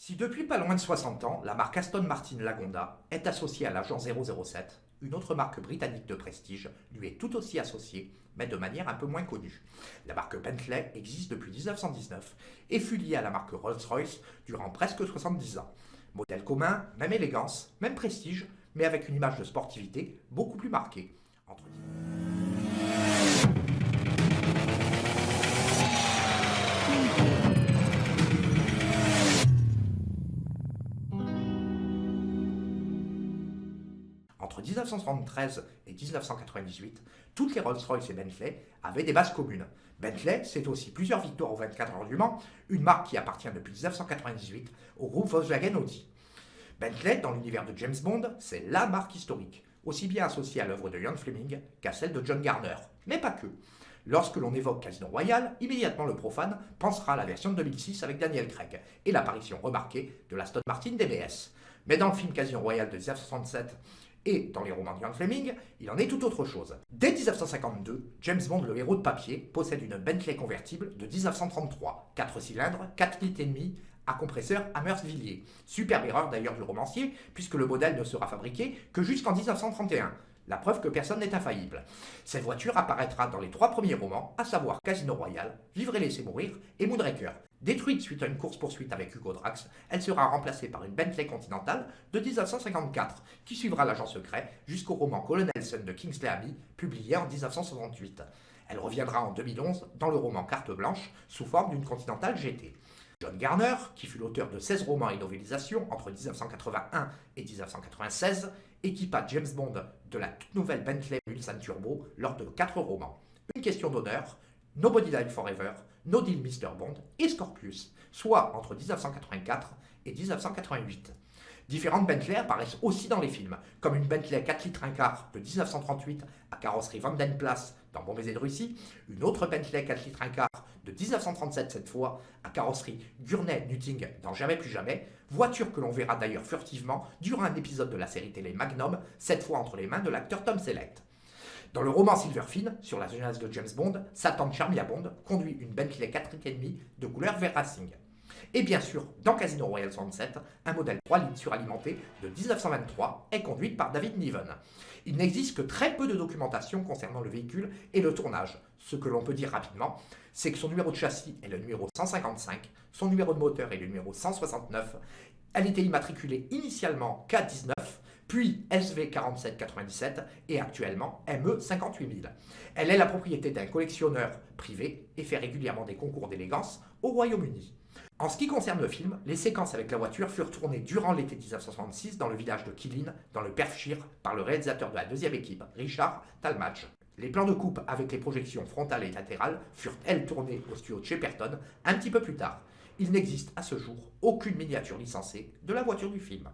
Si depuis pas loin de 60 ans, la marque Aston Martin Lagonda est associée à l'agent 007, une autre marque britannique de prestige lui est tout aussi associée, mais de manière un peu moins connue. La marque Bentley existe depuis 1919 et fut liée à la marque Rolls-Royce durant presque 70 ans. Modèle commun, même élégance, même prestige, mais avec une image de sportivité beaucoup plus marquée. Entre 1973 et 1998, toutes les Rolls-Royce et Bentley avaient des bases communes. Bentley, c'est aussi plusieurs victoires aux 24 heures du Mans, une marque qui appartient depuis 1998 au groupe Volkswagen Audi. Bentley, dans l'univers de James Bond, c'est la marque historique, aussi bien associée à l'œuvre de Ian Fleming qu'à celle de John Garner, mais pas que. Lorsque l'on évoque Casino Royale, immédiatement le profane pensera à la version de 2006 avec Daniel Craig et l'apparition remarquée de l'Aston Martin DBS. Mais dans le film Casino Royale de 1967 et dans les romans de Ian Fleming, il en est tout autre chose. Dès 1952, James Bond, le héros de papier, possède une Bentley convertible de 1933, 4 cylindres, 4 litres et demi, à compresseur Hammersvilliers. Superbe erreur d'ailleurs du romancier, puisque le modèle ne sera fabriqué que jusqu'en 1931. La preuve que personne n'est infaillible. Cette voiture apparaîtra dans les 3 premiers romans, à savoir Casino Royale, Vivre et laisser mourir et Moonraker. Détruite suite à une course-poursuite avec Hugo Drax, elle sera remplacée par une Bentley Continental de 1954, qui suivra l'agent secret jusqu'au roman Colonel Sun de Kingsley Amis, publié en 1968. Elle reviendra en 2011 dans le roman Carte Blanche, sous forme d'une Continental GT. John Garner, qui fut l'auteur de 16 romans et novélisations entre 1981 et 1996, équipa James Bond de la toute nouvelle Bentley Mulsanne Turbo lors de 4 romans. Une question d'honneur, Nobody Died Forever, No Deal Mr. Bond et Scorpius, soit entre 1984 et 1988. Différentes Bentley apparaissent aussi dans les films, comme une Bentley 4 litres 1 quart de 1938 à carrosserie Van den Plas dans Bon baiser de Russie, une autre Bentley 4 litres 1 quart de 1937 cette fois à carrosserie Gurney-Nutting dans Jamais plus jamais, voiture que l'on verra d'ailleurs furtivement durant un épisode de la série télé Magnum, cette fois entre les mains de l'acteur Tom Selleck. Dans le roman Silverfin, sur la jeunesse de James Bond, sa tante Charmia Bond conduit une Bentley 4 litres et demi de couleur vert racing. Et bien sûr, dans Casino Royale 67, un modèle 3 litres suralimenté de 1923 est conduite par David Niven. Il n'existe que très peu de documentation concernant le véhicule et le tournage. Ce que l'on peut dire rapidement, c'est que son numéro de châssis est le numéro 155, son numéro de moteur est le numéro 169, elle était immatriculée initialement K19, puis SV4797 et actuellement ME58000. Elle est la propriété d'un collectionneur privé et fait régulièrement des concours d'élégance au Royaume-Uni. En ce qui concerne le film, les séquences avec la voiture furent tournées durant l'été 1966 dans le village de Killin, dans le Perthshire, par le réalisateur de la deuxième équipe, Richard Talmadge. Les plans de coupe avec les projections frontales et latérales furent, elles, tournés au studio de Shepperton un petit peu plus tard. Il n'existe à ce jour aucune miniature licencée de la voiture du film.